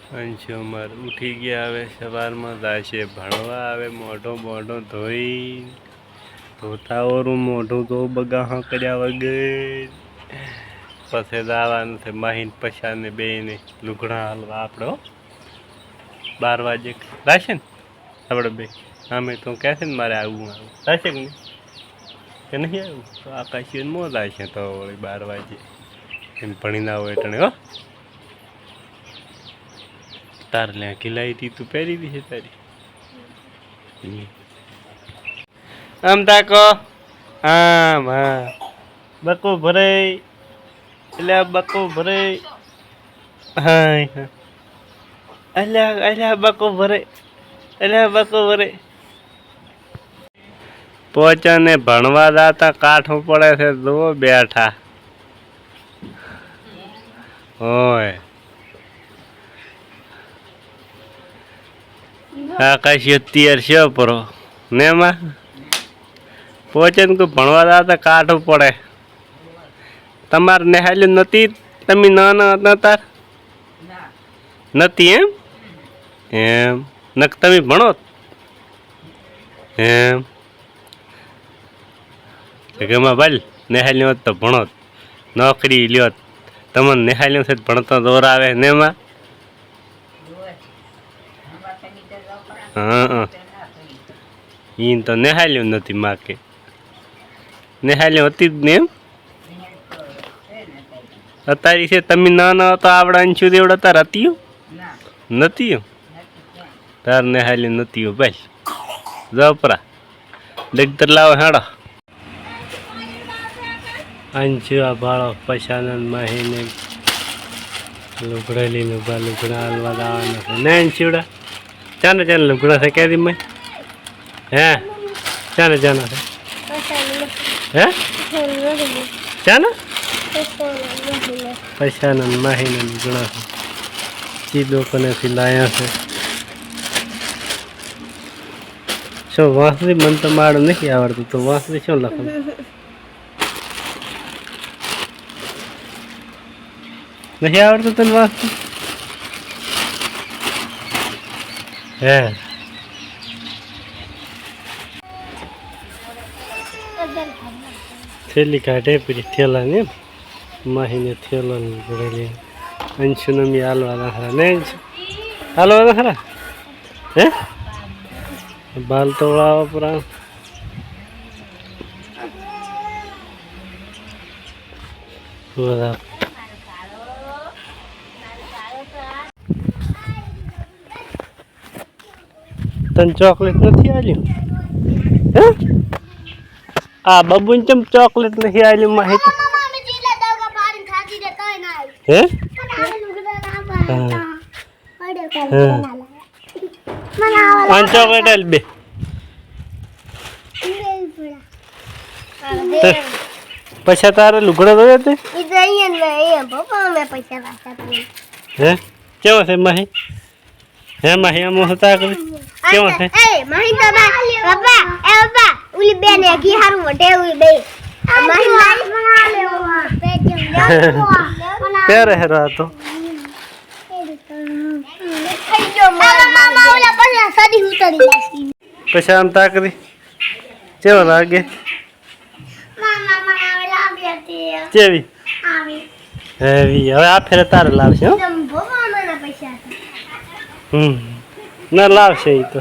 અંશુ અમારે ઉઠી ગયા હવે સવારમાં જાય છે ભણવા આવે મોઢો મોઢો ધોઈ ધોતાઓરું મોઢું તો બગાહા કર્યા વગર પછી જવાનું છે માહીન પછાને બેને લુગડા હાલવા આપણે 12 વાગે રાશે ને આપણે બે અમે તો કહે છે ને મારે આવું રાશે કે નહીં કે નહીં આવું તો આકાશી મોજ આવશે તો 12 વાગે એમ ભણી ના હોય એટલે હો તાર લે ખીલાઈ હતી તું પહેરી દી છે તારી આમ તાકો આમ હા બકો ભરાઈ એટલે બકો ભરાઈ હા અલ્યા બકો ભરાઈ અલ્યા બકો ભરાઈ પોચાને ભણવા જાતા કાઠું પડે છે જો બેઠા હોય આકાશી અત્યાર છે પરો ને માં પહોંચે ને કોઈ ભણવા જાતા કાઠું પડે તમારે નેહાલ્યું નથી તમે નાના નતા નથી એમ નક તમે ભણો એમ જગ્યામાં ભાઈ નેહાલ્યું હોત તો ભણો નોકરી લ્યો તમને નેહાલ્યું છે ભણતો દોર આવે ને માં હા ઈન તો નેહાલ્યું નથી માં કે નેહાલ્યું હતી જ ને એમ અત્યારે છે તમે નાના તો આવડા અંશુ દેવડ અત્યારે હતી નથી તાર નેહાલ્યું નથી ભાઈ જપરા ડગતર લાવો હેડો અંશુ આ ભાળો પછાનંદ માહીને લુગડેલી લુગડા હાલવા લાવવાના છે ને અંશુડા ચાને ચાને લુગડા છે ક્યાંથી મેં હે ચાને ચાના છે હે ચાના પૈસાના માહીના લુગડા છે ચી દુકાનેથી લાયા છે શું વાંસળી મને તો મારું નથી આવડતું તો વાંસળી શું લખવાનું नहीं आवड़ता तन वास्ते है थैली काटे फिर थैला ने माहीने थैला ने बड़े अंशु ने मी हालवाना हरा ने हालवाना हरा हैं बाल तोड़ावा पूरा पूरा तन चॉकलेट नहीं आल्યું હે આ બબુન ચમ ચોકલેટ નહીં આલ્યું માહિત હે આન ચોકલેટ આલ બે પૈસા તારે લુગડા દો તે હે કેવો છે માહી હે માહી આમ હતા કે કેવો છે એ માહી બાબા એ બાબા ઉલી બેને ઘી હારું વટે ઉલી બે માહી બના લેવા પેજમ જાવ પેરે હેરા તો મામા ઓલા પછી સડી ઉતરી જાસી પછી આમ તાકરી કેવો લાગે મામા ઓલા બેતી કેવી આવી હેવી હવે આ ફેરે તારે લાવશે હો તમ ભોવા મને પૈસા ના લાવશે ઈ તો